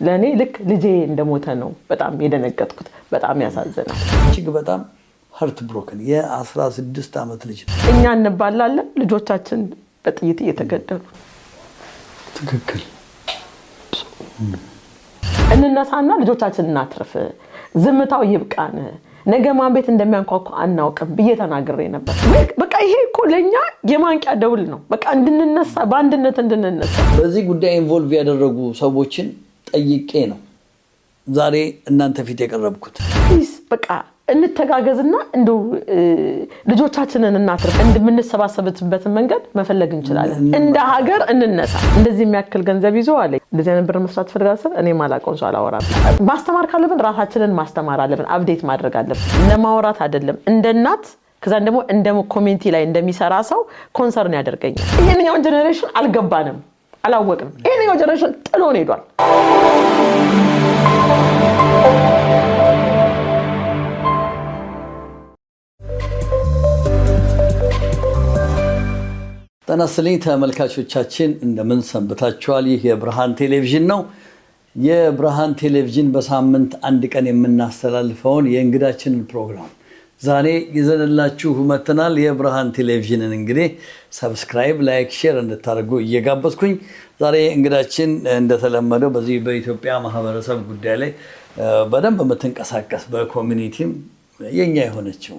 ለኔ ልክ ልጄ እንደሞተ ነው በጣም የደነገጥኩት። በጣም ያሳዝናል። እጅግ በጣም ሀርት ብሮከን የ16 ዓመት ልጅ እኛ እንባላለን፣ ልጆቻችን በጥይት እየተገደሉ። ትክክል። እንነሳና ልጆቻችን እናትርፍ፣ ዝምታው ይብቃን፣ ነገ ማን ቤት እንደሚያንኳኳ አናውቅም ብዬ ተናግሬ ነበር። በቃ ይሄ እኮ ለኛ የማንቂያ ደውል ነው። በቃ እንድንነሳ፣ በአንድነት እንድንነሳ። በዚህ ጉዳይ ኢንቮልቭ ያደረጉ ሰዎችን ጠይቄ ነው ዛሬ እናንተ ፊት የቀረብኩት። ፕሊዝ በቃ እንተጋገዝና እንደው ልጆቻችንን እናትርፍ። እንደምንሰባሰብበት መንገድ መፈለግ እንችላለን። እንደ ሀገር እንነሳ። እንደዚህ የሚያክል ገንዘብ ይዞ አለ እንደዚህ አይነት ብር መስራት ፈልጋለሁ። እኔ ማላቀው ሰው አላወራም። ማስተማር ካለብን ራሳችንን ማስተማር አለብን። አፕዴት ማድረግ አለብን። ለማውራት አይደለም። እንደ እናት ከዛን ደግሞ እንደ ኮሚኒቲ ላይ እንደሚሰራ ሰው ኮንሰርን ያደርገኛል። ይሄንኛው ጀነሬሽን አልገባንም፣ አላወቅንም። ይሄንኛው ጀነሬሽን ጥሎን ሄዷል። ተናስልኝ ተመልካቾቻችን እንደምን ሰንብታችኋል? ይህ የብርሃን ቴሌቪዥን ነው። የብርሃን ቴሌቪዥን በሳምንት አንድ ቀን የምናስተላልፈውን የእንግዳችንን ፕሮግራም ዛሬ ይዘንላችሁ መጥተናል። የብርሃን ቴሌቪዥንን እንግዲህ ሰብስክራይብ፣ ላይክ፣ ሼር እንድታደርጉ እየጋበዝኩኝ ዛሬ እንግዳችን እንደተለመደው በዚህ በኢትዮጵያ ማህበረሰብ ጉዳይ ላይ በደንብ የምትንቀሳቀስ በኮሚኒቲም የኛ የሆነችው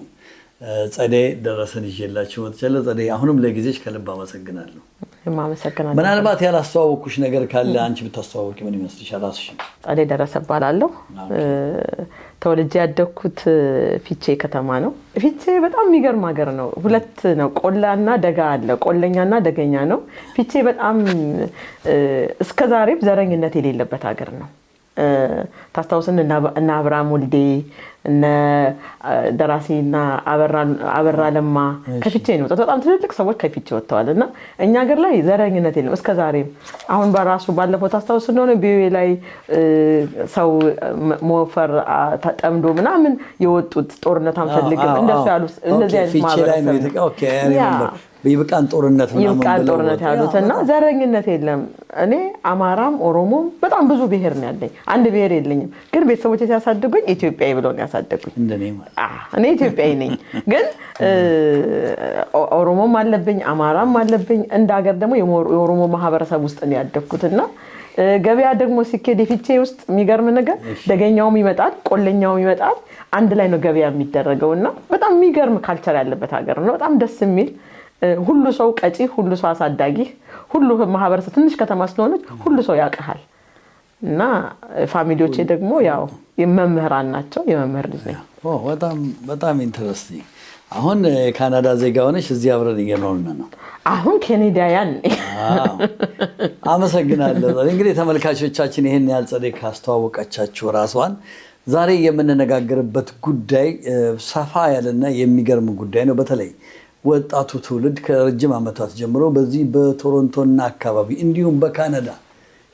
ጸደይ ደረሰን ይዤላችሁ መጥቻለሁ። ጸደይ አሁንም ለጊዜሽ ከልብ አመሰግናለሁ። ማመሰግናለሁ። ምናልባት ያላስተዋወቅኩሽ ነገር ካለ አንቺ ብታስተዋወቂ ምን ይመስልሻል? ራስሽ? ጸደይ ደረሰ እባላለሁ። ተወልጄ ያደግኩት ፊቼ ከተማ ነው። ፊቼ በጣም የሚገርም ሀገር ነው። ሁለት ነው፣ ቆላና ደጋ አለ። ቆለኛና ደገኛ ነው። ፊቼ በጣም እስከዛሬም ዘረኝነት የሌለበት ሀገር ነው። ታስታውስን እና አብርሃም ወልዴ እነ ደራሲና አበራ ለማ ከፊቼ ነው። በጣም ትልልቅ ሰዎች ከፊቼ ወጥተዋል እና እኛ ሀገር ላይ ዘረኝነት የለም እስከዛሬም። አሁን በራሱ ባለፈው ታስታውስ እንደሆነ ቢዌ ላይ ሰው ሞፈር ተጠምዶ ምናምን የወጡት ጦርነት አንፈልግም እንደሱ ያሉት እንደዚህ አይነት ማህበረሰብ ይብቃን ጦርነት ያሉትና ዘረኝነት የለም። እኔ አማራም ኦሮሞም በጣም ብዙ ብሔር ነው ያለኝ። አንድ ብሔር የለኝም። ግን ቤተሰቦቼ ሲያሳድጉኝ ኢትዮጵያዊ ብለው ነው ያሳደጉኝ። እኔ ኢትዮጵያዊ ነኝ፣ ግን ኦሮሞም አለብኝ አማራም አለብኝ። እንደ ሀገር ደግሞ የኦሮሞ ማህበረሰብ ውስጥ ነው ያደግኩትና ገበያ ደግሞ ሲኬድ የፊቼ ውስጥ የሚገርም ነገር ደገኛውም ይመጣል ቆለኛውም ይመጣል። አንድ ላይ ነው ገበያ የሚደረገውና በጣም የሚገርም ካልቸር ያለበት ሀገር ነው። በጣም ደስ የሚል ሁሉ ሰው ቀጪ፣ ሁሉ ሰው አሳዳጊ፣ ሁሉ ማህበረሰብ ትንሽ ከተማ ስለሆነች ሁሉ ሰው ያውቃል። እና ፋሚሊዎቼ ደግሞ ያው የመምህራን ናቸው። የመምህር ልጅ ነኝ። በጣም ኢንተረስቲንግ። አሁን ካናዳ ዜጋ ሆነሽ እዚህ አብረን እየኖርን ነው። አሁን ካናዳያን ነኝ። አመሰግናለሁ። እንግዲህ ተመልካቾቻችን ይሄን ያህል ጸደይ ካስተዋወቀቻችሁ ራስዋን ዛሬ የምንነጋገርበት ጉዳይ ሰፋ ያለና የሚገርም ጉዳይ ነው። በተለይ ወጣቱ ትውልድ ከረጅም ዓመታት ጀምሮ በዚህ በቶሮንቶና አካባቢ እንዲሁም በካናዳ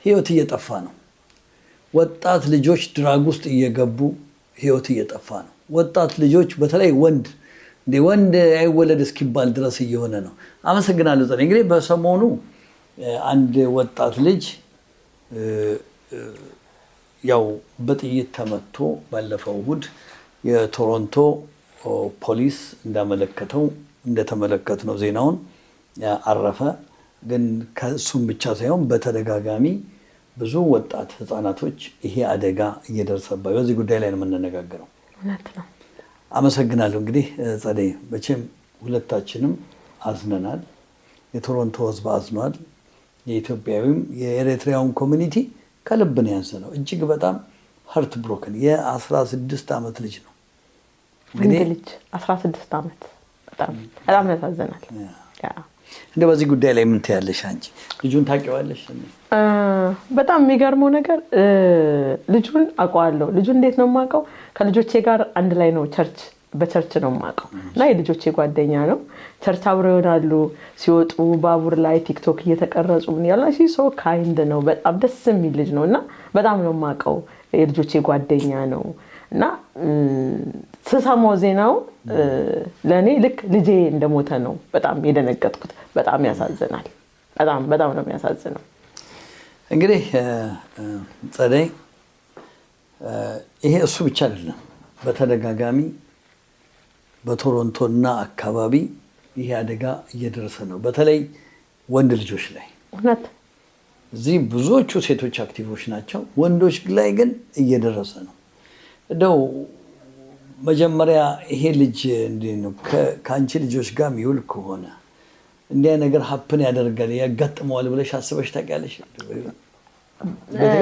ህይወት እየጠፋ ነው። ወጣት ልጆች ድራግ ውስጥ እየገቡ ህይወት እየጠፋ ነው። ወጣት ልጆች በተለይ ወንድ አይወለድ እስኪባል ድረስ እየሆነ ነው። አመሰግናለሁ ጸደይ። እንግዲህ በሰሞኑ አንድ ወጣት ልጅ ያው በጥይት ተመቶ ባለፈው እሑድ የቶሮንቶ ፖሊስ እንደተመለከት ነው ዜናውን አረፈ። ግን ከሱም ብቻ ሳይሆን በተደጋጋሚ ብዙ ወጣት ህፃናቶች ይሄ አደጋ እየደረሰባቸው በዚህ ጉዳይ ላይ ነው የምንነጋገረው። እውነት ነው። አመሰግናለሁ። እንግዲህ ጸደይ መቼም ሁለታችንም አዝነናል። የቶሮንቶ ህዝብ አዝኗል። የኢትዮጵያዊም የኤሪትሪያውን ኮሚኒቲ ከልብ ነው ያዘነው። እጅግ በጣም ሀርት ብሮከን የ16 ዓመት ልጅ ነው። እንግዲህ ልጅ 16 ዓመት በጣም ያሳዝናል። እንደ በዚህ ጉዳይ ላይ ምን ትያለሽ አንቺ? ልጁን ታውቂዋለሽ? በጣም የሚገርመው ነገር ልጁን አውቀዋለሁ። ልጁን እንዴት ነው የማውቀው? ከልጆቼ ጋር አንድ ላይ ነው በቸርች ነው የማውቀው እና የልጆቼ ጓደኛ ነው። ቸርች አብረው ይሆናሉ። ሲወጡ ባቡር ላይ ቲክቶክ እየተቀረጹ ምን ያላ ሰው ካይንድ ነው። በጣም ደስ የሚል ልጅ ነው እና በጣም ነው የማውቀው። የልጆቼ ጓደኛ ነው እና ስሰማው ዜናው ለኔ ልክ ልጄ እንደሞተ ነው በጣም የደነገጥኩት። በጣም ያሳዝናል። በጣም ነው የሚያሳዝነው። እንግዲህ ጸደይ ይሄ እሱ ብቻ አይደለም። በተደጋጋሚ በቶሮንቶና አካባቢ ይሄ አደጋ እየደረሰ ነው፣ በተለይ ወንድ ልጆች ላይ። እውነት እዚህ ብዙዎቹ ሴቶች አክቲቮች ናቸው፣ ወንዶች ላይ ግን እየደረሰ ነው። እንደው መጀመሪያ ይሄ ልጅ እንዴት ነው ከአንቺ ልጆች ጋር የሚውል ከሆነ እንዲያ ነገር ሀፕን ያደርጋል ያጋጥመዋል ብለሽ አስበሽ ታውቂያለሽ?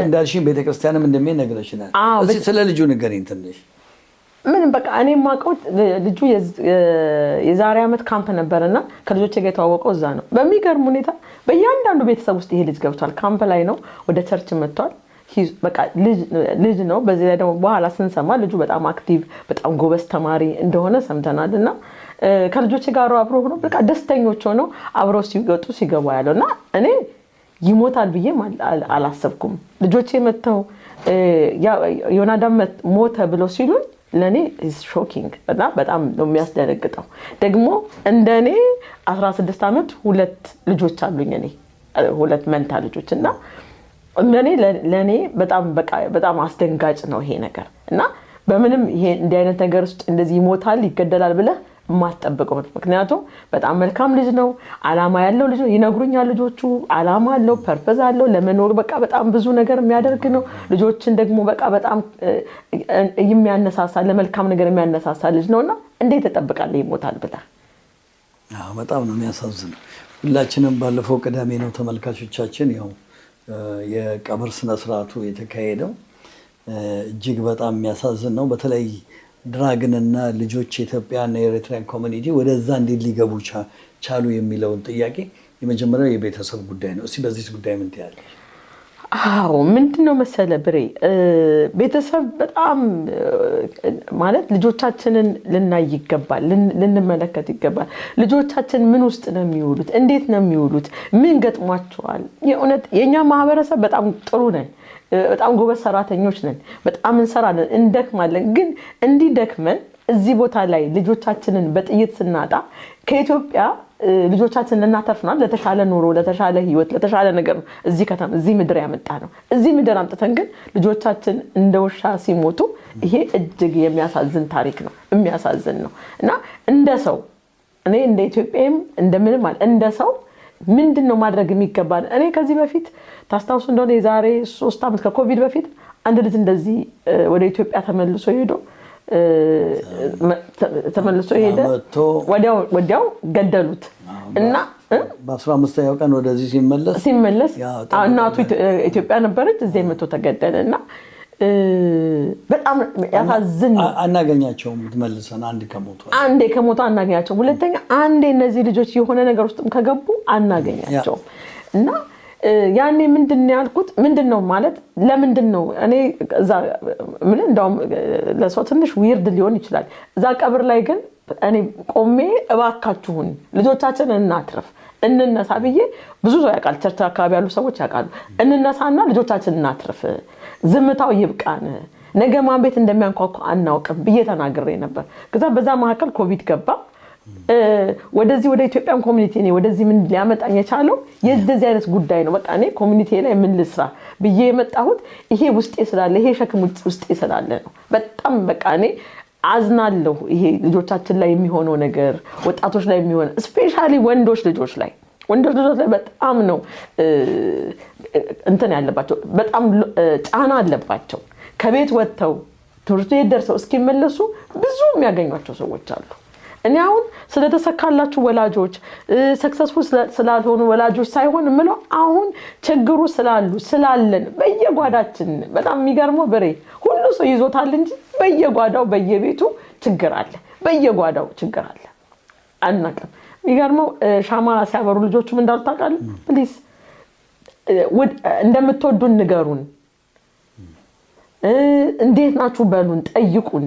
እንዳልሽኝ ቤተክርስቲያንም እንደሚሄድ ነግረሽናል። እስኪ ስለ ልጁ ንገሪኝ ትንሽ። ምንም በቃ እኔ የማውቀው ልጁ የዛሬ ዓመት ካምፕ ነበርና ከልጆቼ ጋር የተዋወቀው እዛ ነው። በሚገርም ሁኔታ በእያንዳንዱ ቤተሰብ ውስጥ ይሄ ልጅ ገብቷል። ካምፕ ላይ ነው፣ ወደ ቸርች መጥቷል። በቃ ልጅ ነው። በዚህ ላይ ደግሞ በኋላ ስንሰማ ልጁ በጣም አክቲቭ በጣም ጎበዝ ተማሪ እንደሆነ ሰምተናል። እና ከልጆቼ ጋር አብሮ ሆኖ በቃ ደስተኞች ሆነው አብረው ሲወጡ ሲገቡ ያለው እና እኔ ይሞታል ብዬ አላሰብኩም። ልጆቼ መጥተው ዮናዳብ ሞተ ብለው ሲሉኝ ለእኔ ሾኪንግ እና በጣም ነው የሚያስደነግጠው። ደግሞ እንደኔ 16 ዓመት 2 ልጆች አሉኝ፣ እኔ 2 መንታ ልጆች እና ለእኔ በጣም አስደንጋጭ ነው ይሄ ነገር እና በምንም ይሄ እንዲህ አይነት ነገር ውስጥ እንደዚህ ይሞታል ይገደላል ብለህ የማትጠብቀው። ምክንያቱም በጣም መልካም ልጅ ነው፣ አላማ ያለው ልጅ ነው። ይነግሩኛል ልጆቹ አላማ አለው፣ ፐርፐዝ አለው ለመኖር በቃ በጣም ብዙ ነገር የሚያደርግ ነው። ልጆችን ደግሞ በቃ በጣም የሚያነሳሳ ለመልካም ነገር የሚያነሳሳ ልጅ ነውና እንዴት ተጠብቃለህ ይሞታል ብለህ? በጣም ነው የሚያሳዝነው። ሁላችንም ባለፈው ቅዳሜ ነው ተመልካቾቻችን ያው የቀብር ስነ ስርዓቱ የተካሄደው። እጅግ በጣም የሚያሳዝን ነው። በተለይ ድራግንና ልጆች የኢትዮጵያና የኤርትራን ኮሚኒቲ ወደዛ እንዴት ሊገቡ ቻሉ የሚለውን ጥያቄ የመጀመሪያው የቤተሰብ ጉዳይ ነው። እስቲ በዚህ ጉዳይ ምን ትያለሽ? አዎ ምንድነው መሰለ ብሬ፣ ቤተሰብ በጣም ማለት ልጆቻችንን ልናይ ይገባል፣ ልንመለከት ይገባል። ልጆቻችን ምን ውስጥ ነው የሚውሉት? እንዴት ነው የሚውሉት? ምን ገጥሟቸዋል? የእውነት የኛ ማህበረሰብ በጣም ጥሩ ነን፣ በጣም ጎበዝ ሰራተኞች ነን፣ በጣም እንሰራለን፣ እንደክማለን። ግን እንዲደክመን እዚህ ቦታ ላይ ልጆቻችንን በጥይት ስናጣ ከኢትዮጵያ ልጆቻችንን እናተርፍናል ለተሻለ ኑሮ፣ ለተሻለ ህይወት፣ ለተሻለ ነገር እዚህ ከተማ እዚህ ምድር ያመጣ ነው። እዚህ ምድር አምጥተን ግን ልጆቻችን እንደውሻ ሲሞቱ ይሄ እጅግ የሚያሳዝን ታሪክ ነው፣ የሚያሳዝን ነው። እና እንደ ሰው እኔ እንደ ኢትዮጵያም እንደምንም እንደ ሰው ምንድነው ማድረግ የሚገባን? እኔ ከዚህ በፊት ታስታውሱ እንደሆነ የዛሬ 3 ዓመት ከኮቪድ በፊት አንድ ልጅ እንደዚህ ወደ ኢትዮጵያ ተመልሶ ሄዶ ወዲያው ገደሉት እና በ15ኛው ቀን ወደዚህ ሲመለስ እናቱ ኢትዮጵያ ነበረች፣ እዚህ መጥቶ ተገደለ። እና በጣም ያሳዝን። አናገኛቸውም ተመልሰን አንዴ ከሞቱ አናገኛቸውም። ሁለተኛ አንዴ እነዚህ ልጆች የሆነ ነገር ውስጥም ከገቡ አናገኛቸውም። እና ያኔ ምንድነው ያልኩት? ምንድነው ማለት ለምንድነው እኔ እዛ ምን እንደውም ለሰው ትንሽ ዊርድ ሊሆን ይችላል። እዛ ቀብር ላይ ግን እኔ ቆሜ እባካችሁን ልጆቻችንን እናትርፍ እንነሳ ብዬ ብዙ ሰው ያውቃል፣ ቸርች አካባቢ ያሉ ሰዎች ያውቃሉ። እንነሳና ልጆቻችንን እናትርፍ፣ ዝምታው ይብቃን፣ ነገ ማን ቤት እንደሚያንኳኳ አናውቅም ብዬ ተናግሬ ነበር። ከዛ በዛ መካከል ኮቪድ ገባ። ወደዚህ ወደ ኢትዮጵያን ኮሚኒቲ እኔ ወደዚህ ምን ሊያመጣኝ የቻለው የዚህ አይነት ጉዳይ ነው። በቃ እኔ ኮሚኒቲ ላይ ምን ልስራ ብዬ የመጣሁት ይሄ ውስጤ ስላለ፣ ይሄ ሸክም ውስጤ ስላለ ነው። በጣም በቃ እኔ አዝናለሁ። ይሄ ልጆቻችን ላይ የሚሆነው ነገር፣ ወጣቶች ላይ የሚሆነው ስፔሻሊ ወንዶች ልጆች ላይ በጣም ነው እንትን ያለባቸው፣ በጣም ጫና አለባቸው። ከቤት ወጥተው ትምህርት ቤት ደርሰው እስኪመለሱ ብዙ የሚያገኟቸው ሰዎች አሉ። እኔ አሁን ስለተሰካላችሁ ወላጆች፣ ሰክሰስፉል ስላልሆኑ ወላጆች ሳይሆን ምለው አሁን ችግሩ ስላለን በየጓዳችን በጣም የሚገርመው በሬ ሁሉ ሰው ይዞታል እንጂ በየጓዳው በየቤቱ ችግር አለ፣ በየጓዳው ችግር አለ። አናቀም። የሚገርመው ሻማ ሲያበሩ ልጆቹም እንዳሉ ታውቃለህ። ፕሊዝ እንደምትወዱን ንገሩን፣ እንዴት ናችሁ በሉን፣ ጠይቁን።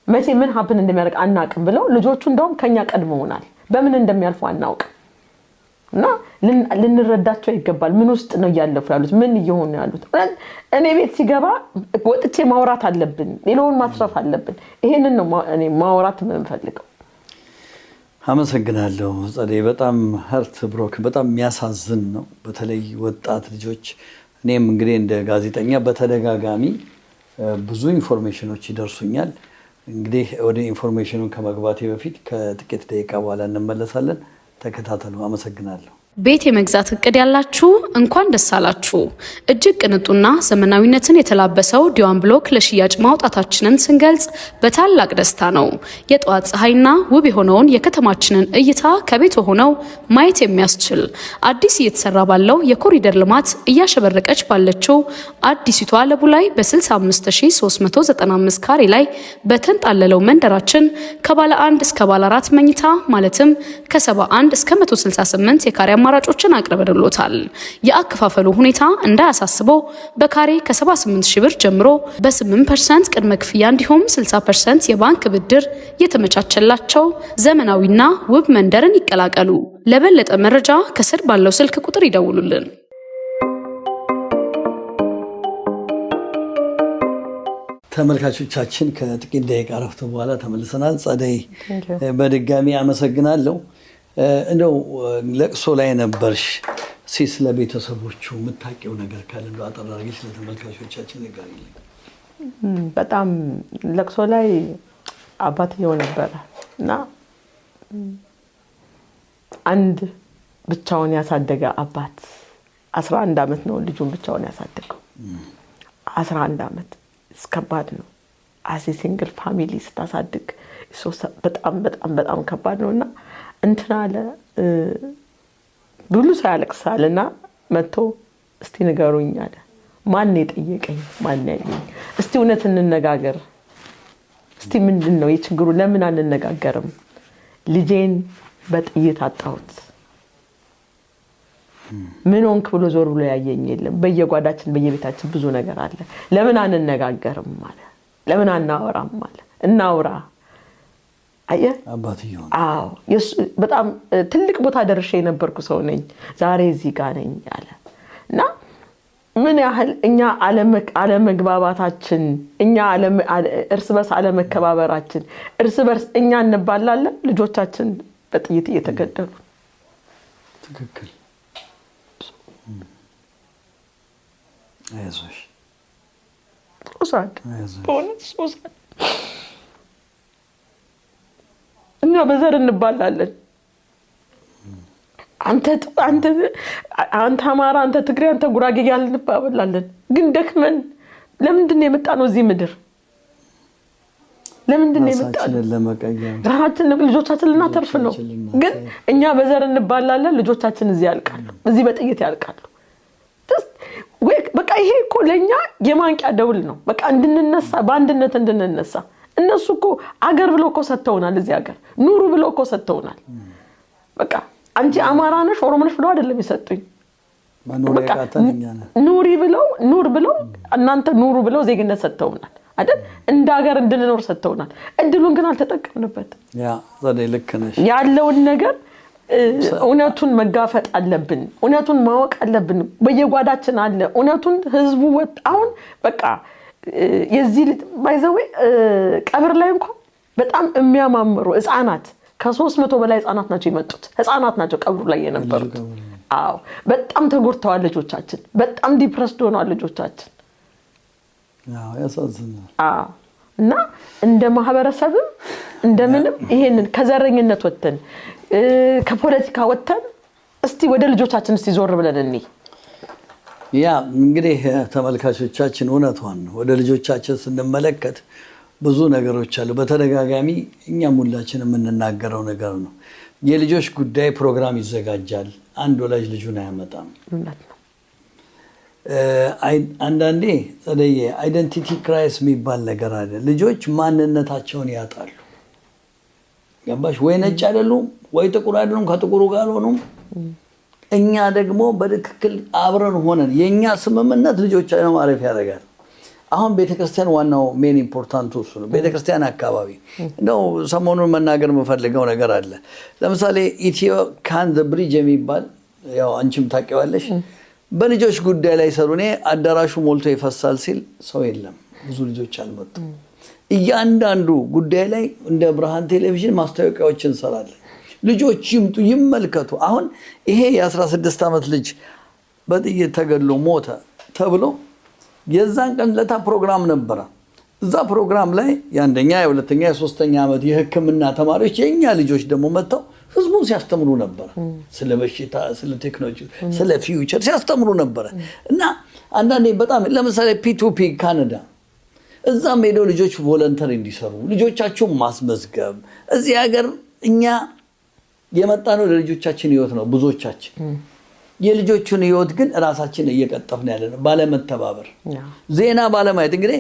መቼ ምን ሀፕን እንደሚያደርግ አናውቅም ብለው ልጆቹ እንደውም ከኛ ቀድመውናል። በምን እንደሚያልፉ አናውቅም እና ልንረዳቸው ይገባል። ምን ውስጥ ነው ያለፉ ያሉት? ምን እየሆኑ ያሉት? እኔ ቤት ሲገባ ወጥቼ ማውራት አለብን፣ ሌላውን ማትረፍ አለብን። ይሄንን ነው እኔ ማውራት የምፈልገው። አመሰግናለሁ ጸደይ። በጣም ሀርት ብሮክ በጣም የሚያሳዝን ነው። በተለይ ወጣት ልጆች እኔም እንግዲህ እንደ ጋዜጠኛ በተደጋጋሚ ብዙ ኢንፎርሜሽኖች ይደርሱኛል። እንግዲህ ወደ ኢንፎርሜሽኑ ከመግባቴ በፊት ከጥቂት ደቂቃ በኋላ እንመለሳለን። ተከታተሉ። አመሰግናለሁ። ቤት የመግዛት እቅድ ያላችሁ እንኳን ደስ አላችሁ። እጅግ ቅንጡና ዘመናዊነትን የተላበሰው ዲዋን ብሎክ ለሽያጭ ማውጣታችንን ስንገልጽ በታላቅ ደስታ ነው። የጠዋት ፀሐይና ውብ የሆነውን የከተማችንን እይታ ከቤት ሆነው ማየት የሚያስችል አዲስ እየተሰራ ባለው የኮሪደር ልማት እያሸበረቀች ባለችው አዲሲቷ ለቡ ላይ በ65395 ካሬ ላይ በተንጣለለው መንደራችን ከባለ 1 እስከ ባለ 4 መኝታ ማለትም ከ71 እስከ 168 የካሬ አማራጮችን አቅርበንሎታል። የአከፋፈሉ ሁኔታ እንዳያሳስበው በካሬ ከ78 ሺህ ብር ጀምሮ በ8% ቅድመ ክፍያ እንዲሁም 60% የባንክ ብድር የተመቻቸላቸው ዘመናዊና ውብ መንደርን ይቀላቀሉ። ለበለጠ መረጃ ከስር ባለው ስልክ ቁጥር ይደውሉልን። ተመልካቾቻችን ከጥቂት ደቂቃ ረፍት በኋላ ተመልሰናል። ጸደይ በድጋሚ አመሰግናለሁ። እንደው ለቅሶ ላይ ነበርሽ። ስለ ቤተሰቦቹ የምታውቂው ነገር ካለ እንደው አጠር አድርገሽ ለተመልካቾቻችን ንገሪልኝ። በጣም ለቅሶ ላይ አባትየው ነበረ እና አንድ ብቻውን ያሳደገ አባት 11 ዓመት ነው ልጁን ብቻውን ያሳደገው። 11 ዓመት ከባድ ነው። አዚ ሲንግል ፋሚሊ ስታሳድግ በጣም በጣም በጣም ከባድ ነውና እንትና አለ ብዙ ሰው ያለቅሳልና መጥቶ እስቲ ንገሩኝ አለ። ማን የጠየቀኝ? ማን ያየኝ? እስቲ እውነት እንነጋገር። እስቲ ምንድነው የችግሩ? ለምን አንነጋገርም? ልጄን በጥይት አጣሁት። ምን ሆንክ ብሎ ዞር ብሎ ያየኝ የለም። በየጓዳችን በየቤታችን ብዙ ነገር አለ። ለምን አንነጋገርም አለ። ለምን አናወራም አለ። እናውራ። አየ አባትየው አዎ በጣም ትልቅ ቦታ ደርሼ የነበርኩ ሰው ነኝ። ዛሬ እዚህ ጋር ነኝ አለ እና ምን ያህል እኛ አለመግባባታችን፣ እኛ እርስ በርስ አለመከባበራችን፣ እርስ በርስ እኛ እንባላለን፣ ልጆቻችን በጥይት እየተገደሉ። ትክክል። አይዞሽ ሶሳድ በእውነት ሶሳድ። እኛ በዘር እንባላለን። አንተ አማራ፣ አንተ ትግሬ፣ አንተ ጉራጌ ያልን እንባላለን። ግን ደክመን ለምንድን ነው የመጣነው እዚህ ምድር? ለምንድን ነው የመጣነው? ራሳችን ልጆቻችን ልናተርፍ ነው። ግን እኛ በዘር እንባላለን፣ ልጆቻችን እዚህ ያልቃሉ፣ እዚህ በጥይት ያልቃሉ። በቃ ይሄ እኮ ለኛ የማንቂያ ደውል ነው። በቃ እንድንነሳ፣ በአንድነት እንድንነሳ። እነሱ እኮ አገር ብለው እኮ ሰጥተውናል። እዚህ አገር ኑሩ ብለው እኮ ሰጥተውናል። በቃ አንቺ አማራ ነሽ ኦሮሞ ነሽ ብለው አይደለም የሰጡኝ። ኑር ብለው እናንተ ኑሩ ብለው ዜግነት ሰጥተውናል አይደል? እንደ ሀገር እንድንኖር ሰጥተውናል። እድሉን ግን አልተጠቀምንበትም። ልክ ነሽ። ያለውን ነገር እውነቱን መጋፈጥ አለብን። እውነቱን ማወቅ አለብን። በየጓዳችን አለ እውነቱን። ህዝቡ አሁን በቃ የዚህ ባይዘው ቀብር ላይ እንኳን በጣም የሚያማምሩ ህፃናት ከ300 በላይ ህፃናት ናቸው የመጡት። ህፃናት ናቸው ቀብሩ ላይ የነበሩት። አዎ በጣም ተጎድተዋል ልጆቻችን። በጣም ዲፕረስድ ሆነዋል ልጆቻችን። ያሳዝናል። እና እንደ ማህበረሰብም እንደምንም ይሄንን ከዘረኝነት ወጥተን ከፖለቲካ ወጥተን እስቲ ወደ ልጆቻችን እስቲ ዞር ብለን እንይ። እንግዲህ ተመልካቾቻችን እውነቷን ነው። ወደ ልጆቻችን ስንመለከት ብዙ ነገሮች አሉ። በተደጋጋሚ እኛም ሁላችን የምንናገረው ነገር ነው። የልጆች ጉዳይ ፕሮግራም ይዘጋጃል። አንድ ወላጅ ልጁን አያመጣም። አንዳንዴ ጸደየ አይደንቲቲ ክራይስ የሚባል ነገር አለ። ልጆች ማንነታቸውን ያጣሉ። ገባሽ ወይ? ነጭ አይደሉም ወይ ጥቁር አይደሉም፣ ከጥቁሩ ጋር አልሆኑም። እኛ ደግሞ በትክክል አብረን ሆነን የኛ ስምምነት ልጆች አይነ ማረፍ ያደርጋል። አሁን ቤተክርስቲያን ዋናው ሜን ኢምፖርታንቱ እሱ ነው። ቤተክርስቲያን አካባቢ ነው ሰሞኑን መናገር የምፈልገው ነገር አለ። ለምሳሌ ኢትዮ ካን ዘ ብሪጅ የሚባል ያው አንቺም ታውቂዋለሽ። በልጆች ጉዳይ ላይ ሰሩ። እኔ አዳራሹ ሞልቶ ይፈሳል ሲል ሰው የለም፣ ብዙ ልጆች አልመጡም። እያንዳንዱ ጉዳይ ላይ እንደ ብርሃን ቴሌቪዥን ማስታወቂያዎችን እንሰራለን። ልጆች ይምጡ ይመልከቱ። አሁን ይሄ የ16 ዓመት ልጅ በጥይት ተገድሎ ሞተ ተብሎ የዛን ቀን ለታ ፕሮግራም ነበረ። እዛ ፕሮግራም ላይ የአንደኛ የሁለተኛ የሶስተኛ ዓመት የሕክምና ተማሪዎች የኛ ልጆች ደግሞ መጥተው ህዝቡን ሲያስተምሩ ነበር። ስለ በሽታ፣ ስለ ቴክኖሎጂ፣ ስለ ፊውቸር ሲያስተምሩ ነበር። እና አንዳንዴ በጣም ለምሳሌ ፒ2ፒ ካናዳ እዛም ሄደው ልጆች ቮለንተሪ እንዲሰሩ ልጆቻቸውን ማስመዝገብ። እዚህ ሀገር እኛ የመጣነው ለልጆቻችን ህይወት ነው። ብዙዎቻችን የልጆቹን ህይወት ግን ራሳችን እየቀጠፍን ያለነው ባለመተባበር፣ ዜና ባለማየት። እንግዲህ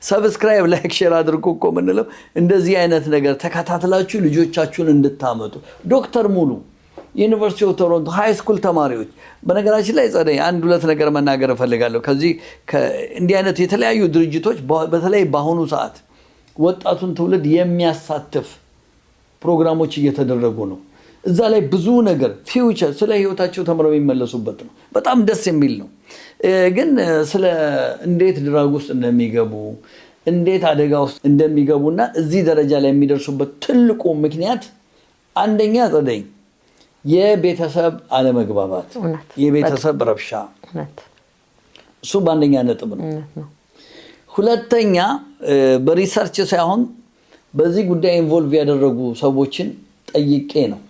ሰብስክራይብ ላይክ ሼር አድርጉ እኮ ምንለው እንደዚህ አይነት ነገር ተከታትላችሁ ልጆቻችሁን እንድታመጡ። ዶክተር ሙሉ ዩኒቨርሲቲ ኦፍ ቶሮንቶ ሃይ ስኩል ተማሪዎች በነገራችን ላይ ጸደይ አንድ ሁለት ነገር መናገር እፈልጋለሁ። ከዚህ እንዲህ አይነት የተለያዩ ድርጅቶች በተለይ በአሁኑ ሰዓት ወጣቱን ትውልድ የሚያሳትፍ ፕሮግራሞች እየተደረጉ ነው። እዛ ላይ ብዙ ነገር ፊውቸር ስለ ህይወታቸው ተምረው የሚመለሱበት ነው። በጣም ደስ የሚል ነው። ግን ስለ እንዴት ድራግ ውስጥ እንደሚገቡ እንዴት አደጋ ውስጥ እንደሚገቡና እዚህ ደረጃ ላይ የሚደርሱበት ትልቁ ምክንያት አንደኛ ጸደይ የቤተሰብ አለመግባባት፣ የቤተሰብ ረብሻ እሱ በአንደኛ ነጥብ ነው። ሁለተኛ በሪሰርች ሳይሆን በዚህ ጉዳይ ኢንቮልቭ ያደረጉ ሰዎችን ጠይቄ ነው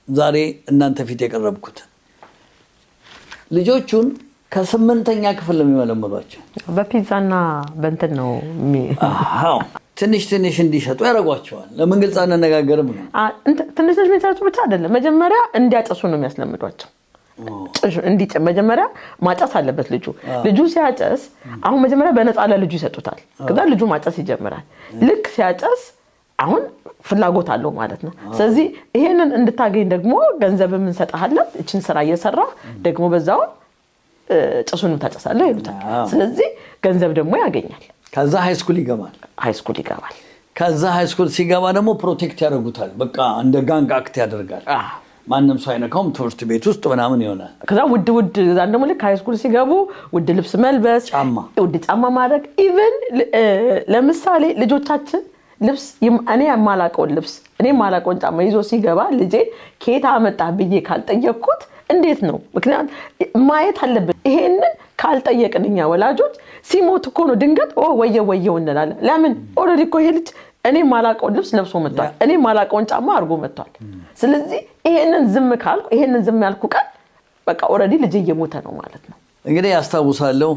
ዛሬ እናንተ ፊት የቀረብኩት። ልጆቹን ከ8ኛ ክፍል ነው የሚመለመሏቸው። በፒዛና በእንትን ነው ትንሽ እንዲሸጡ ያደርጓቸዋል። ለምን ግልጽ አነጋገርም ነው። ትንሽ የሚሰጡ ብቻ አይደለም፣ መጀመሪያ እንዲያጨሱ ነው የሚያስለምዷቸው። መጀመሪያ ማጨስ አለበት ልጁ ሲያጨስ አሁን መጀመሪያ በነፃ ለልጁ ይሰጡታል። ከዛ ልጁ ማጨስ ይጀምራል። ልክ ሲያጨስ አሁን ፍላጎት አለው ማለት ነው። ስለዚህ ይሄንን እንድታገኝ ደግሞ ገንዘብም እንሰጣለን። እቺን ስራ እየሰራ ደግሞ በዛው ጭሱንም ታጨሳለህ ይሉታል። ስለዚህ ገንዘብ ደግሞ ያገኛል። ከዛ ሃይስኩል ይገባል። ከዛ ሃይስኩል ሲገባ ደግሞ ፕሮቴክት ያደርጉታል። በቃ እንደ ጋንግ አክት ያደርጋል። ማንም ሰው አይነካውም። ትምህርት ቤት ውስጥ ምናምን ይሆናል። ከዛ ውድ ዛን ደግሞ ልክ ሃይስኩል ሲገቡ ውድ ልብስ መልበስ፣ ውድ ጫማ ማድረግ። ኢቭን ለምሳሌ ልጆቻችን ልብስ እኔ የማላቀውን ልብስ እኔ የማላቀውን ጫማ ይዞ ሲገባ ልጄ ከየት አመጣህ ብዬ ካልጠየቅኩት እንዴት ነው? ምክንያቱም ማየት አለብን። ይሄንን ካልጠየቅን እኛ ወላጆች ሲሞት እኮ ነው ድንገት ወየው እንላለን። ለምን ኦልሬዲ እኮ ይሄ ልጅ እኔ የማላቀውን ልብስ ለብሶ መጥቷል፣ እኔ የማላቀውን ጫማ አድርጎ መጥቷል። ስለዚህ ይሄንን ዝም ያልኩ ቀን በቃ ኦልሬዲ ልጅ እየሞተ ነው ማለት ነው። እንግዲህ ያስታውሳለሁ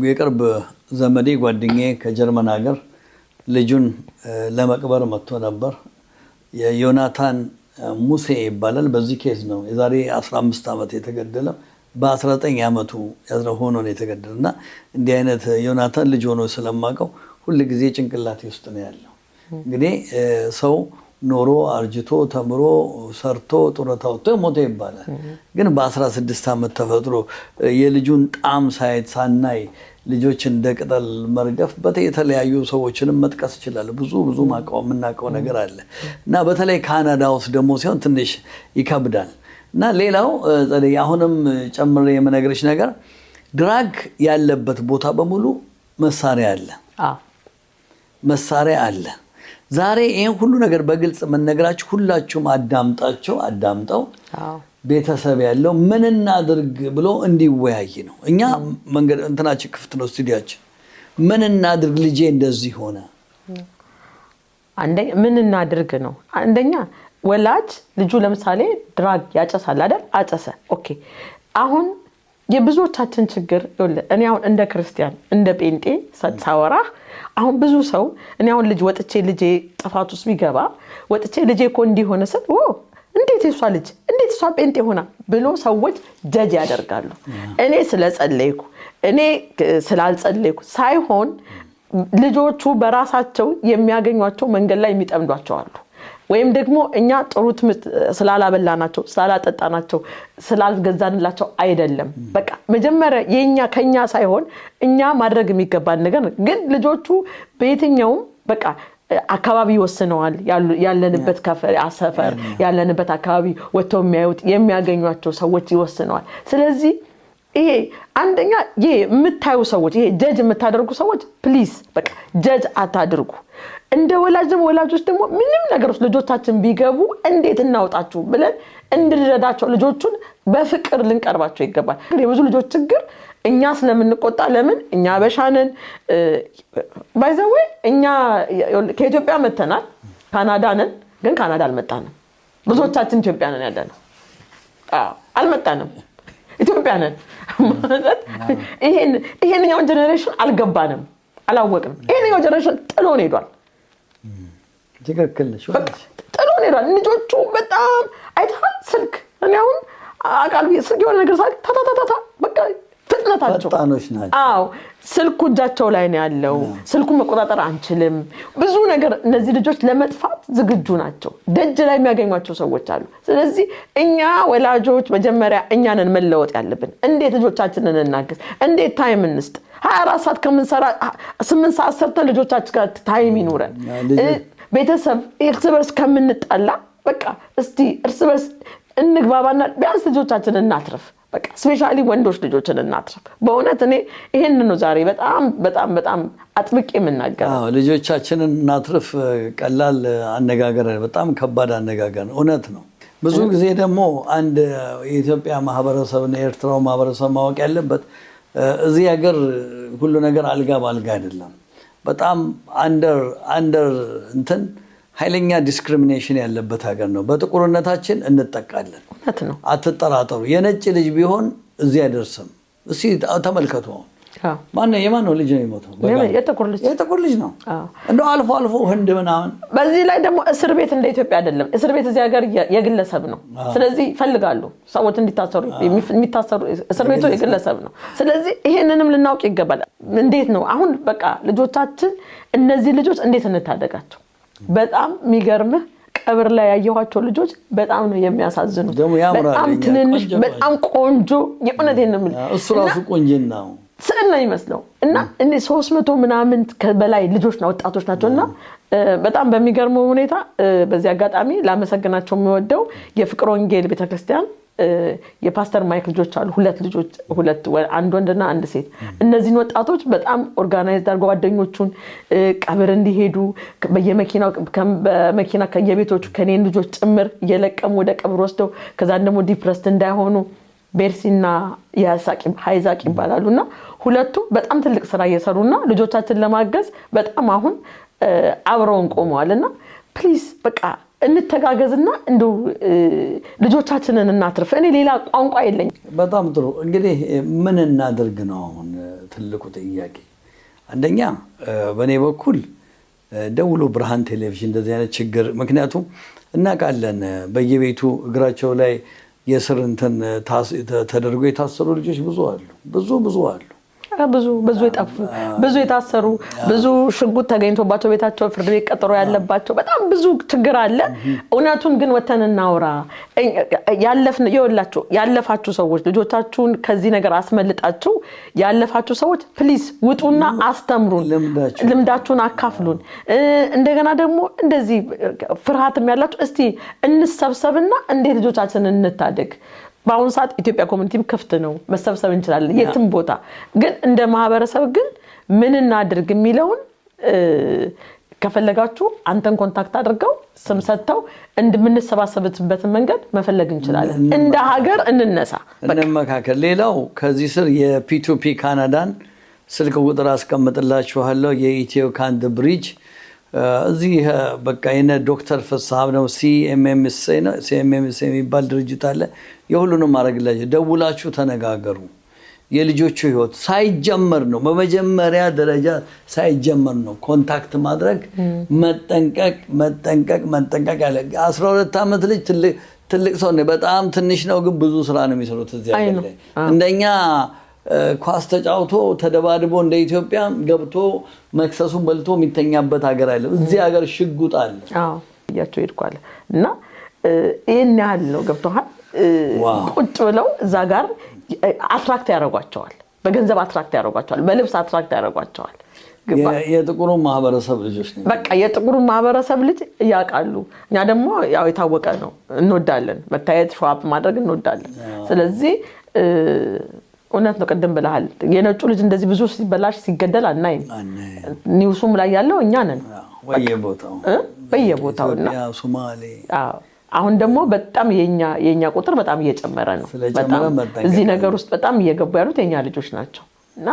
የቅርብ ዘመዴ ጓደኛዬ ከጀርመን ሀገር ልጁን ለመቅበር መጥቶ ነበር። የዮናታን ሙሴ ይባላል። በዚህ ኬዝ ነው የዛሬ 15 ዓመት የተገደለው። በ19 ዓመቱ ሆኖ ነው የተገደለው። እና እንዲህ አይነት ዮናታን ልጅ ሆኖ ስለማቀው ሁሉ ጊዜ ጭንቅላቴ ውስጥ ነው ያለው። እንግዲህ ሰው ኖሮ አርጅቶ ተምሮ ሰርቶ ጡረታ ወጥቶ ሞተ ይባላል። ግን በ16 ዓመት ተፈጥሮ የልጁን ጣም ሳናይ ልጆች እንደ ቅጠል መርገፍ የተለያዩ ሰዎችንም መጥቀስ ይችላል። ብዙ የምናውቀው ነገር አለ እና በተለይ ካናዳ ውስጥ ደግሞ ሲሆን ትንሽ ይከብዳል። እና ሌላው አሁንም ጨምሬ የምነግርሽ ነገር ድራግ ያለበት ቦታ በሙሉ መሳሪያ አለ። ዛሬ ይሄን ሁሉ ነገር በግልጽ መነግራችሁ ሁላችሁም አዳምጠው ቤተሰብ ያለው ምን እናድርግ ብሎ እንዲወያይ ነው። እኛ መንገድ እንትናችን ክፍት ነው፣ ስቱዲያችን። ምን እናድርግ ልጄ እንደዚህ ሆነ፣ አንደኛ ምን እናድርግ ነው። አንደኛ ወላጅ ልጁ ለምሳሌ ድራግ ያጨሳል አይደል? አጨሰ ኦኬ። አሁን የብዙዎቻችን ችግር እኔ አሁን እንደ ክርስቲያን እንደ ጴንጤ ሳወራ አሁን ብዙ ሰው እኔ አሁን ልጄ ጥፋት ውስጥ ቢገባ ወጥቼ ልጄ እኮ እንዲሆነ ስል እንዴት እሷ ጴንጤ ሆና ብሎ ሰዎች ጀጅ ያደርጋሉ። እኔ ስለጸለይኩ እኔ ስላልጸለይኩ ሳይሆን ልጆቹ በራሳቸው የሚያገኟቸው መንገድ ላይ የሚጠምዷቸው አሉ። ወይም ደግሞ እኛ ጥሩ ትምህርት ስላላበላናቸው ስላላጠጣናቸው ስላልገዛንላቸው አይደለም። በቃ መጀመሪያ ከኛ ሳይሆን እኛ ማድረግ የሚገባን ነገር ግን ልጆቹ በየትኛውም በቃ አካባቢ ወስነዋል። ያለንበት ሰፈር ያለንበት አካባቢ ወጥተው የሚያዩት የሚያገኟቸው ሰዎች ይወስነዋል። ስለዚህ ይሄ አንደኛ ይሄ የምታዩ ሰዎች ይሄ ጀጅ የምታደርጉ ሰዎች ፕሊዝ በቃ ጀጅ አታድርጉ። እንደ ወላጆች ደግሞ ምንም ነገር ውስጥ ልጆቻችን ቢገቡ እንዴት እናውጣችሁ ብለን እንድንረዳቸው ልጆቹን በፍቅር ልንቀርባቸው ይገባል። የብዙ ልጆች ችግር እኛ ስለምንቆጣ ለምን እኛ አበሻንን ባይዘው እኛ ከኢትዮጵያ መተናል ካናዳ ነን ግን ካናዳ አልመጣንም። ብዙዎቻችን ኢትዮጵያ ነን ያለነው። አልመጣንም ኢትዮጵያ ነን ማለት ይሄንኛው ጀነሬሽን አልገባንም አላወቅንም። ይሄንኛው ጀነሬሽን ጥሎን ሄዷል። ትክክል ነሽ። ጥሎን ሄዷል። ልጆቹ በጣም አይተሃል ስልክ እኔ አሁን አቃልቢ ስልክ የሆነ ነገር ሳይክ ታታታታ በቃ ፍጥነታቸው ፈጣኖች ናቸው። አዎ ስልኩ እጃቸው ላይ ነው ያለው። ስልኩ መቆጣጠር አንችልም። ብዙ ነገር እነዚህ ልጆች ለመጥፋት ዝግጁ ናቸው። ደጅ ላይ የሚያገኟቸው ሰዎች አሉ። ስለዚህ እኛ ወላጆች መጀመሪያ እኛንን መለወጥ ያለብን። እንዴት ልጆቻችንን እናግዝ? እንዴት ታይም እንስጥ? 24 ሰዓት ከምንሰራ 8 ሰዓት ሰርተን ልጆቻችን ጋር ታይም ይኑረን። ቤተሰብ እርስ በርስ ከምንጣላ በቃ እስቲ እርስ በርስ እንግባባና ቢያንስ ልጆቻችንን እናትርፍ። በቃ ስፔሻሊ ወንዶች ልጆችን እናትርፍ። በእውነት እኔ ይሄንን ነው ዛሬ በጣም በጣም በጣም አጥብቄ የምናገረው። ልጆቻችንን እናትርፍ ቀላል አነጋገር በጣም ከባድ አነጋገር ነው። እውነት ነው። ብዙ ጊዜ ደግሞ አንድ የኢትዮጵያ ማህበረሰብና የኤርትራው ማህበረሰብ ማወቅ ያለበት እዚህ ሀገር ሁሉ ነገር አልጋ ባልጋ አይደለም። በጣም አንደር እንትን ኃይለኛ ዲስክሪሚኔሽን ያለበት ሀገር ነው። በጥቁርነታችን እንጠቃለን። እውነት ነው። አትጠራጠሩ። የነጭ ልጅ ቢሆን እዚህ አይደርስም። እስኪ ተመልከቱ። የማን ነው ልጅ ነው የሚሞተው? የጥቁር ልጅ ነው። እንደው አልፎ አልፎ ህንድ ምናምን። በዚህ ላይ ደግሞ እስር ቤት እንደ ኢትዮጵያ አይደለም። እስር ቤት እዚህ ሀገር የግለሰብ ነው። ስለዚህ ይፈልጋሉ ሰዎች እንዲታሰሩ። የሚታሰሩ እስር ቤቱ የግለሰብ ነው። ስለዚህ ይሄንንም ልናውቅ ይገባል። እንዴት ነው አሁን በቃ ልጆቻችን እነዚህ ልጆች እንዴት እንታደጋቸው? በጣም የሚገርምህ ቀብር ላይ ያየኋቸው ልጆች በጣም ነው የሚያሳዝኑት። በጣም ትንንሽ በጣም ቆንጆ የእውነቴን ነው የምልህ። እሱ ራሱ ቆንጅና ነው ስዕል ነው ይመስለው እና እንደ 300 ምናምን በላይ ልጆችና ወጣቶች ናቸውና በጣም በሚገርመው ሁኔታ በዚህ አጋጣሚ ላመሰግናቸው የሚወደው የፍቅር ወንጌል ቤተክርስቲያን የፓስተር ማይክ ልጆች አሉ። ሁለት አንድ ወንድና አንድ ሴት። እነዚህን ወጣቶች በጣም ኦርጋናይዝድ አድርገው ጓደኞቹን ቀብር እንዲሄዱ በመኪና ከየቤቶቹ ከኔን ልጆች ጭምር እየለቀሙ ወደ ቀብር ወስደው ከዛን ደግሞ ዲፕረስድ እንዳይሆኑ ቤርሲና ሃይዛቅ ይባላሉና ሁለቱም በጣም ትልቅ ስራ እየሰሩና ልጆቻችንን ለማገዝ በጣም አሁን አብረውን ቆመዋልና ፕሊዝ በቃ እንተጋገዝና እንደው ልጆቻችንን እናትርፍ። እኔ ሌላ ቋንቋ የለኝም። በጣም ጥሩ። እንግዲህ ምን እናድርግ ነው አሁን ትልቁ ጥያቄ። አንደኛ በእኔ በኩል ደውሎ ብርሃን ቴሌቪዥን እንደዚህ አይነት ችግር ምክንያቱም እናውቃለን በየቤቱ እግራቸው ላይ የስር እንትን ተደርጎ የታሰሩ ልጆች ብዙ አሉ። ብዙ የጠፉ ብዙ የታሰሩ ብዙ ሽጉጥ ተገኝቶባቸው ቤታቸው ፍርድ ቤት ቀጠሮ ያለባቸው በጣም ብዙ ችግር አለ። እውነቱን ግን ወተን እናውራ። ያለፋችሁ ሰዎች ልጆቻችሁን ከዚህ ነገር አስመልጣችሁ ያለፋችሁ ሰዎች ፕሊዝ ውጡና አስተምሩን፣ ልምዳችሁን አካፍሉን። እንደገና ደግሞ እንደዚህ ፍርሃትም ያላችሁ እስቲ እንሰብሰብና እንዴት ልጆቻችንን እንታደግ። በአሁን ሰዓት ኢትዮጵያ ኮሚኒቲም ክፍት ነው፣ መሰብሰብ እንችላለን የትም ቦታ። ግን እንደ ማህበረሰብ ግን ምን እናድርግ የሚለውን ከፈለጋችሁ አንተን ኮንታክት አድርገው ስም ሰጥተው እንደምንሰባሰብበትን መንገድ መፈለግ እንችላለን። እንደ ሀገር እንነሳ እንመካከል። ሌላው ከዚህ ስር የፒ2ፒ ካናዳን ስልክ ቁጥር አስቀምጥላችኋለሁ። የኢትዮ ካንድ ብሪጅ እዚህ በቃ የነ ዶክተር ፍስሐ ነው ሲኤምኤምኤስ የሚባል ድርጅት አለ። የሁሉንም ማድረግላችሁ ደውላችሁ ተነጋገሩ። የልጆቹ ህይወት ሳይጀመር ነው በመጀመሪያ ደረጃ ሳይጀመር ነው ኮንታክት ማድረግ። መጠንቀቅ ያለ 12 ዓመት ልጅ ትልቅ ሰው ነው። በጣም ትንሽ ነው ግን ብዙ ስራ ነው የሚሰሩት እዚህ ሀገር ላይ። እንደኛ ኳስ ተጫውቶ ተደባድቦ እንደ ኢትዮጵያ ገብቶ መክሰሱን በልቶ የሚተኛበት ሀገር አይደለም። እዚህ ሀገር ሽጉጥ አለ። ያቸው ይድኳል እና ይሄን ያህል ነው ገብቶሃል። ቁጭ ብለው እዛ ጋር አትራክት ያደርጓቸዋል። በገንዘብ አትራክት ያደርጓቸዋል። በልብስ አትራክት ያደርጓቸዋል። የጥቁሩ ማህበረሰብ ልጆች ነው። በቃ የጥቁሩ ማህበረሰብ ልጅ ያቃሉ። እኛ ደግሞ ያው የታወቀ ነው እንወዳለን። መታየት ሾአፕ ማድረግ እንወዳለን። ስለዚህ እውነት ነው። ቅድም ብለሃል የነጩ ልጅ እንደዚህ ብዙ ሲበላሽ ሲገደል አናይም። ኒውሱም ላይ ያለው እኛ ነን በየቦታውና ሶማሌ አሁን ደግሞ በጣም የኛ ቁጥር በጣም እየጨመረ ነው። በጣም እዚህ ነገር ውስጥ በጣም እየገቡ ያሉት የኛ ልጆች ናቸው እና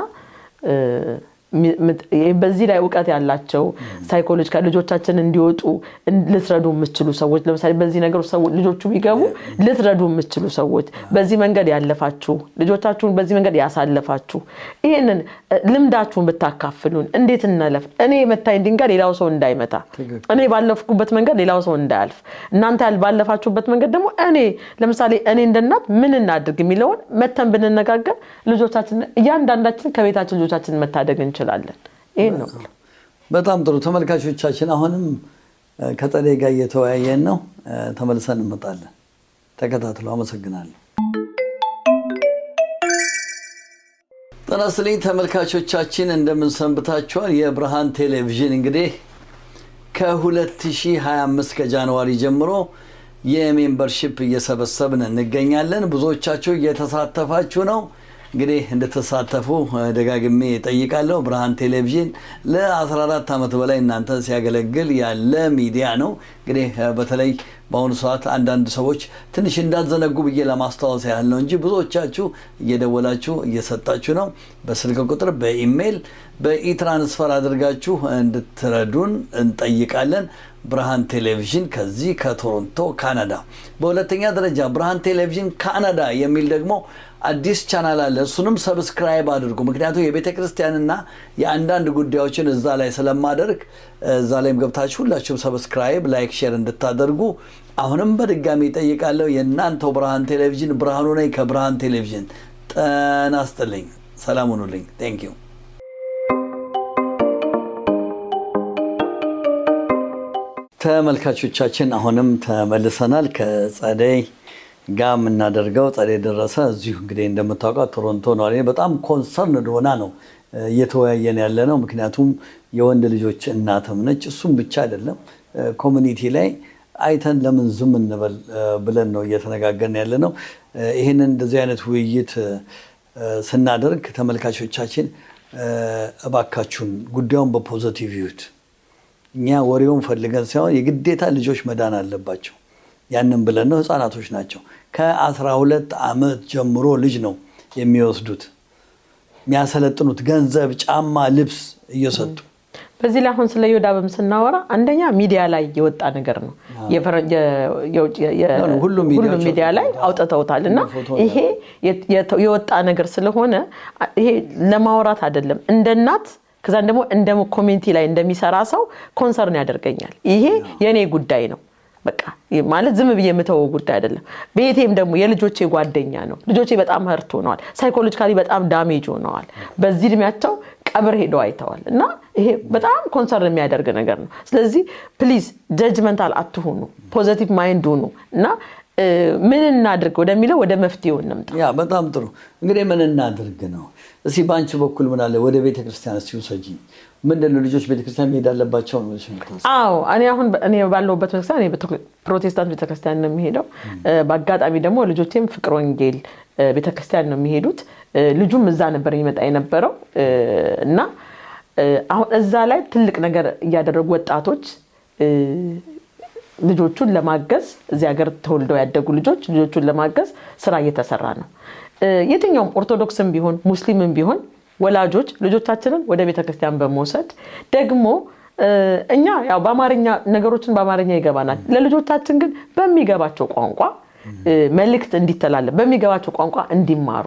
በዚህ ላይ ዕውቀት ያላቸው ሳይኮሎጂካል ልጆቻችን እንዲወጡ ልትረዱ የምትችሉ ሰዎች ለምሳሌ በዚህ ነገር ሰዎች ልጆቹ ቢገቡ ልትረዱ የምትችሉ ሰዎች በዚህ መንገድ ያለፋችሁ ልጆቻችሁን በዚህ መንገድ ያሳለፋችሁ ይሄንን ልምዳችሁን ብታካፍሉን እንዴት እናለፍ እኔ መታኝ ድንጋይ ሌላው ሰው እንዳይመታ እኔ ባለፍኩበት መንገድ ሌላው ሰው እንዳያልፍ እናንተ ባለፋችሁበት መንገድ ደግሞ እኔ ለምሳሌ እኔ እንደናት ምን እናድርግ የሚለውን መተን ብንነጋገር ልጆቻችን እያንዳንዳችን ከቤታችን ልጆቻችን መታደግ እንችላለን። ይሄ ነው። በጣም ጥሩ ተመልካቾቻችን አሁንም ከጸደይ ጋር እየተወያየን ነው። ተመልሰን እንመጣለን። ተከታተሉ። አመሰግናለሁ። ጤና ይስጥልኝ ተመልካቾቻችን እንደምን ሰንብታችኋል? የብርሃን ቴሌቪዥን እንግዲህ ከ2025 ከጃንዋሪ ጀምሮ የሜምበርሺፕ እየሰበሰብን እንገኛለን። ብዙዎቻችሁ እየተሳተፋችሁ ነው። እንግዲህ እንድትሳተፉ ደጋግሜ ጠይቃለሁ። ብርሃን ቴሌቪዥን ለ14 ዓመት በላይ እናንተን ሲያገለግል ያለ ሚዲያ ነው። እንግዲህ በተለይ በአሁኑ ሰዓት አንዳንድ ሰዎች ትንሽ እንዳዘነጉ ብዬ ለማስታወስ ያህል ነው እንጂ ብዙዎቻችሁ እየደወላችሁ እየሰጣችሁ ነው። በስልክ ቁጥር በኢሜል በኢትራንስፈር አድርጋችሁ እንድትረዱን እንጠይቃለን። ብርሃን ቴሌቪዥን ከዚህ ከቶሮንቶ ካናዳ። በሁለተኛ ደረጃ ብርሃን ቴሌቪዥን ካናዳ የሚል ደግሞ አዲስ ቻናል አለ። እሱንም ሰብስክራይብ አድርጉ። ምክንያቱም የቤተ ክርስቲያንና የአንዳንድ ጉዳዮችን እዛ ላይ ስለማደርግ እዛ ላይም ገብታችሁ ሁላችሁም ሰብስክራይብ፣ ላይክ፣ ሼር እንድታደርጉ አሁንም በድጋሚ ጠይቃለሁ። የእናንተው ብርሃን ቴሌቪዥን ብርሃኑ ነኝ ከብርሃን ቴሌቪዥን። ጤና ይስጥልኝ። ሰላም ሁኑልኝ። ቴንክ ዩ። ተመልካቾቻችን አሁንም ተመልሰናል። ከጸደይ ጋር የምናደርገው ጸደይ ደረሰ እዚሁ እንግዲህ እንደምታውቀው ቶሮንቶ ነው። በጣም ኮንሰርን ሆና ነው እየተወያየን ያለ ነው። ምክንያቱም የወንድ ልጆች እናትም ነች። እሱም ብቻ አይደለም ኮሚኒቲ ላይ አይተን ለምን ዝም እንበል ብለን ነው እየተነጋገርን ያለ ነው። ይህንን እንደዚህ አይነት ውይይት ስናደርግ ተመልካቾቻችን እባካችሁን ጉዳዩን በፖዚቲቭ ይዩት። እኛ ወሬውን ፈልገን ሳይሆን የግዴታ ልጆች መዳን አለባቸው ያንን ብለን ነው። ህፃናቶች ናቸው። ከ12 ዓመት ጀምሮ ልጅ ነው የሚወስዱት የሚያሰለጥኑት ገንዘብ፣ ጫማ፣ ልብስ እየሰጡ። በዚህ ላይ አሁን ስለ ዮዳብም ስናወራ አንደኛ ሚዲያ ላይ የወጣ ነገር ነው። ሁሉም ሚዲያ ላይ አውጥተውታል እና ይሄ የወጣ ነገር ስለሆነ ይሄ ለማውራት አይደለም እንደ እናት ከዛን ደግሞ እንደ ኮሚኒቲ ላይ እንደሚሰራ ሰው ኮንሰርን ያደርገኛል። ይሄ የኔ ጉዳይ ነው በቃ ማለት ዝም ብዬ የምተወው ጉዳይ አይደለም። ቤቴም ደግሞ የልጆቼ ጓደኛ ነው። ልጆቼ በጣም hurt ሆነዋል። ሳይኮሎጂካሊ በጣም ዳሜጅ ሆነዋል። በዚህ እድሜያቸው ቀብር ሄደው አይተዋል እና ይሄ በጣም ኮንሰርን የሚያደርግ ነገር ነው። ስለዚህ ፕሊዝ ጀጅመንታል አትሁኑ፣ ፖዚቲቭ ማይንድ ሁኑ እና ምን እናድርግ ወደሚለው ወደ መፍትሄው እንምጣ። ያ በጣም ጥሩ። እንግዲህ ምን እናድርግ ነው። እስኪ ባንቺ በኩል ምን አለ? ወደ ቤተ ክርስቲያን ሲውሰጂ ምንድነው ልጆች ቤተ ክርስቲያን መሄድ አለባቸው ነው ማለት? አዎ እኔ ባለሁበት ቤተክርስቲያን ፕሮቴስታንት ቤተክርስቲያን ነው የሚሄደው። በአጋጣሚ ደግሞ ልጆቼም ፍቅር ወንጌል ቤተክርስቲያን ነው የሚሄዱት። ልጁም እዛ ነበር የሚመጣ የነበረው እና አሁን እዛ ላይ ትልቅ ነገር እያደረጉ ወጣቶች ልጆቹን ለማገዝ እዚህ ሀገር ተወልደው ያደጉ ልጆቹን ለማገዝ ስራ እየተሰራ ነው። የትኛውም ኦርቶዶክስም ቢሆን ሙስሊምም ቢሆን ወላጆች ልጆቻችንን ወደ ቤተክርስቲያን በመውሰድ ደግሞ እኛ ያው በአማርኛ ነገሮችን በአማርኛ ይገባናል። ለልጆቻችን ግን በሚገባቸው ቋንቋ መልእክት እንዲተላለፍ በሚገባቸው ቋንቋ እንዲማሩ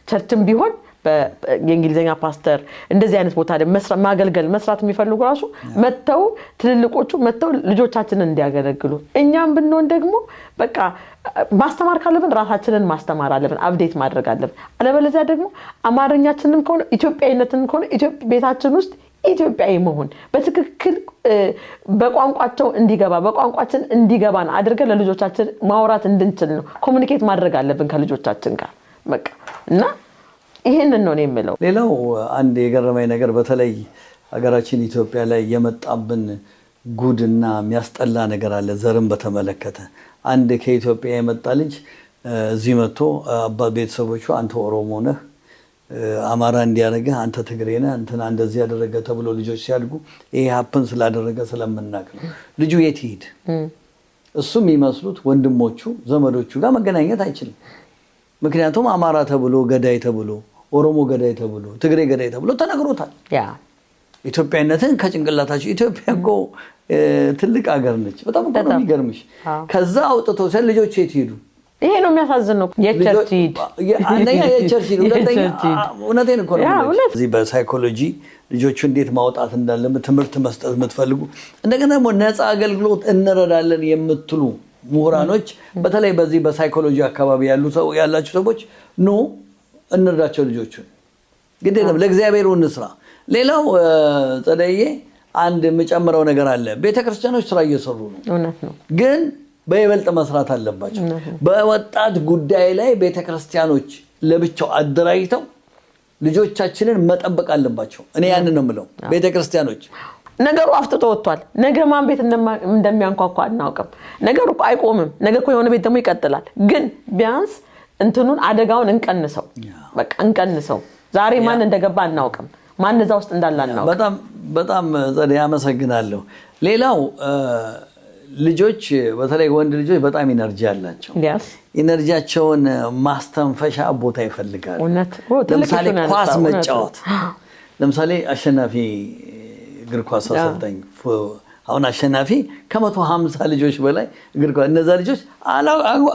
ቸርችም ቢሆን በእንግሊዘኛ ፓስተር እንደዚህ አይነት ቦታ ላይ ማገልገል መስራት የሚፈልጉ ራሱ መተው ትልልቆቹ መተው ልጆቻችንን እንዲያገለግሉ እኛም ብንሆን ደግሞ በቃ ማስተማር ካለብን ራሳችንን ማስተማር አለብን፣ አፕዴት ማድረግ አለብን። አለበለዚያ ደግሞ አማርኛችንን ከሆነ ኢትዮጵያዊነትን ከሆነ ቤታችን ውስጥ ኢትዮጵያዊ መሆን በትክክል በቋንቋቸው እንዲገባ በቋንቋችን እንዲገባን አድርገን ለልጆቻችን ማውራት እንድንችል ነው ኮሙኒኬት ማድረግ አለብን ከልጆቻችን ጋር በቃ እና ይሄንን ነው የምለው። ሌላው አንድ የገረመኝ ነገር በተለይ ሀገራችን ኢትዮጵያ ላይ የመጣብን ጉድና የሚያስጠላ ነገር አለ። ዘርን በተመለከተ አንድ ከኢትዮጵያ የመጣ ልጅ እዚህ መጥቶ አባት ቤተሰቦቹ አንተ ኦሮሞ ነህ አማራ እንዲያደርገህ አንተ ትግሬ ነህ እንትና እንደዚህ ያደረገ ተብሎ ልጆች ሲያድጉ ይሄ ሀፕን ስላደረገ ስለምናቅ ነው። ልጁ የት ይሄድ? እሱም የሚመስሉት ወንድሞቹ ዘመዶቹ ጋር መገናኘት አይችልም። ምክንያቱም አማራ ተብሎ ገዳይ ተብሎ ኦሮሞ ገዳይ ተብሎ ትግሬ ገዳይ ተብሎ ተነግሮታል። ኢትዮጵያነትን ከጭንቅላታቸው ኢትዮጵያ እኮ ትልቅ ሀገር ነች። በጣም እኮ ነው የሚገርምሽ። ከዛ አውጥቶ ሰል ልጆች የት ይሄዱ? ይሄ ነው የሚያሳዝነው። የቸርች ሂድ አንደኛ የቸርች ሂድ እውነቴን እኮ ነው። እዚህ በሳይኮሎጂ ልጆቹ እንዴት ማውጣት እንዳለበት ትምህርት መስጠት የምትፈልጉ እንደገና ደግሞ ነፃ አገልግሎት እንረዳለን የምትሉ ምሁራኖች በተለይ በዚህ በሳይኮሎጂ አካባቢ ያላችሁ ሰዎች ኑ እንርዳቸው ልጆቹን። ግዴለም ለእግዚአብሔር እንስራ። ሌላው ጸደዬ አንድ የምጨምረው ነገር አለ። ቤተክርስቲያኖች ስራ እየሰሩ ነው። እውነት ነው። ግን በይበልጥ መስራት አለባቸው። በወጣት ጉዳይ ላይ ቤተክርስቲያኖች ለብቻው አደራጅተው ልጆቻችንን መጠበቅ አለባቸው። እኔ ያንን ነው የምለው። ቤተክርስቲያኖች ነገሩ አፍጥጦ ወጥቷል። ነገ ማን ቤት እንደሚያንኳኳ አናውቅም። ነገሩ እኮ አይቆምም። ነገ እኮ የሆነ ቤት ደግሞ ይቀጥላል። ግን ቢያንስ እንትኑን አደጋውን እንቀንሰው። በቃ እንቀንሰው። ዛሬ ማን እንደገባ አናውቅም። ማን እዛ ውስጥ እንዳለ አናውቅም። በጣም ጸደይ አመሰግናለሁ። ሌላው ልጆች በተለይ ወንድ ልጆች በጣም ኢነርጂ አላቸው። ኢነርጂያቸውን ማስተንፈሻ ቦታ ይፈልጋሉ። ለምሳሌ ኳስ መጫወት። ለምሳሌ አሸናፊ እግር ኳስ አሰልጣኝ አሁን አሸናፊ ከ150 ልጆች በላይ እግር ኳስ እነዛ ልጆች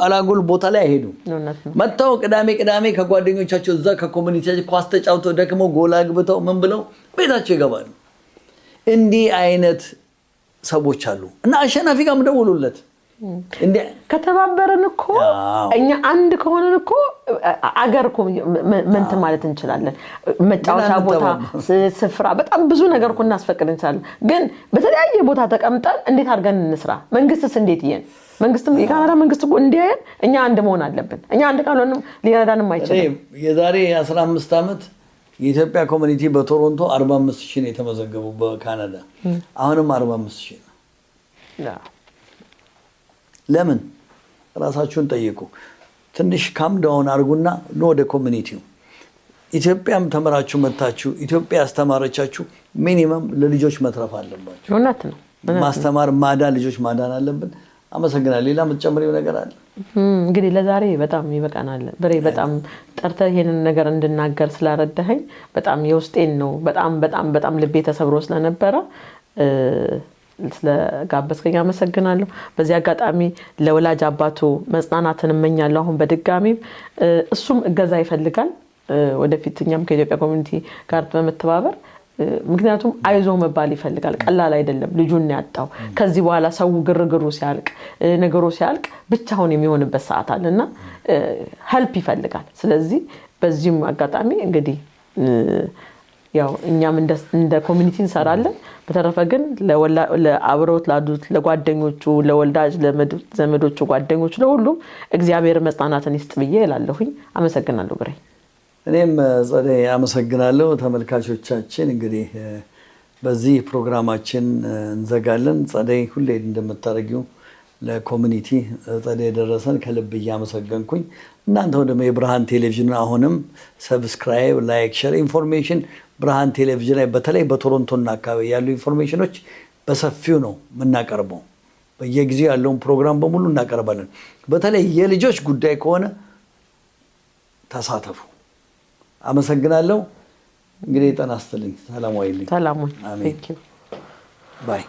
አላጎል ቦታ ላይ አይሄዱም። መጥተው ቅዳሜ ከጓደኞቻቸው እዛ ከኮሚኒቲያቸው ኳስ ተጫውተው ደክመው ጎል አግብተው ምን ብለው ቤታቸው ይገባሉ። እንዲህ አይነት ሰዎች አሉ እና አሸናፊ ጋር ደውሉለት። ከተባበረን እኮ እኛ አንድ ከሆነን እኮ አገር እኮ ምን ማለት እንችላለን። መጫወቻ ቦታ ስፍራ በጣም ብዙ ነገር እኮ እናስፈቅድ እንችላለን። ግን በተለያየ ቦታ ተቀምጠን እንዴት አድርገን እንስራ? መንግስትስ እንዴት ይየን? መንግስትም የካናዳ መንግስት እኮ እንዲያየን እኛ አንድ መሆን አለብን። እኛ አንድ ካልሆነም ሊረዳንም አይችልም። የዛሬ 15 ዓመት የኢትዮጵያ ኮሚኒቲ በቶሮንቶ 45,000 ነው የተመዘገቡ በካናዳ። አሁንም 45,000 ነው። ለምን? ራሳችሁን ጠይቁ። ትንሽ ካም ዳውን አድርጉና ወደ ኮሚኒቲው ኢትዮጵያም ተመራችሁ መጣችሁ ኢትዮጵያ ያስተማረቻችሁ ሚኒመም ለልጆች መትረፍ አለባችሁ። እውነት ነው። ማስተማር ማዳን ልጆች ማዳን አለብን። አመሰግናለሁ። ሌላ የምትጨምሪው ነገር አለ? እንግዲህ ለዛሬ በጣም ይበቃናል። ብሬ በጣም ጠርተህ ይሄንን ነገር እንድናገር ስላረዳኸኝ በጣም የውስጤን ነው በጣም ልቤ ተሰብሮ ስለነበረ ስለጋበዝከኝ አመሰግናለሁ። በዚህ አጋጣሚ ለወላጅ አባቱ መጽናናትን እመኛለሁ። አሁን በድጋሚም እሱም እገዛ ይፈልጋል። ወደፊት እኛም ከኢትዮጵያ ኮሚኒቲ ጋር በመተባበር ምክንያቱም አይዞ መባል ይፈልጋል። ቀላል አይደለም። ልጁን ያጣው ከዚህ በኋላ ሰው ግርግሩ ሲያልቅ ነገሩ ሲያልቅ ብቻውን የሚሆንበት ሰዓት አለና ሄልፕ ይፈልጋል። ስለዚህ በዚህም አጋጣሚ እንግዲህ ያው እኛም እንደ ኮሚኒቲ እንሰራለን። በተረፈ ግን ለአብሮት ላዱት ለጓደኞቹ ለወልዳጅ ለዘመዶቹ ጓደኞቹ ለሁሉም እግዚአብሔር መጽናናትን ይስጥ ብዬ እላለሁኝ። አመሰግናለሁ ብሬ። እኔም ጸደይ አመሰግናለሁ። ተመልካቾቻችን እንግዲህ በዚህ ፕሮግራማችን እንዘጋለን። ጸደይ ሁሌ እንደምታደርጊው ለኮሚኒቲ ጸደይ ደረሰን ከልብ እያመሰገንኩኝ እናንተ ደግሞ የብርሃን ቴሌቪዥን አሁንም ሰብስክራይብ፣ ላይክ፣ ሼር ኢንፎርሜሽን ብርሃን ቴሌቪዥን ላይ በተለይ በቶሮንቶና አካባቢ ያሉ ኢንፎርሜሽኖች በሰፊው ነው የምናቀርበው። በየጊዜው ያለውን ፕሮግራም በሙሉ እናቀርባለን። በተለይ የልጆች ጉዳይ ከሆነ ተሳተፉ። አመሰግናለሁ። እንግዲህ ጤና ይስጥልኝ። ሰላም ዋይልኝ። ሰላም ወይ። አሜን። Thank you. ባይ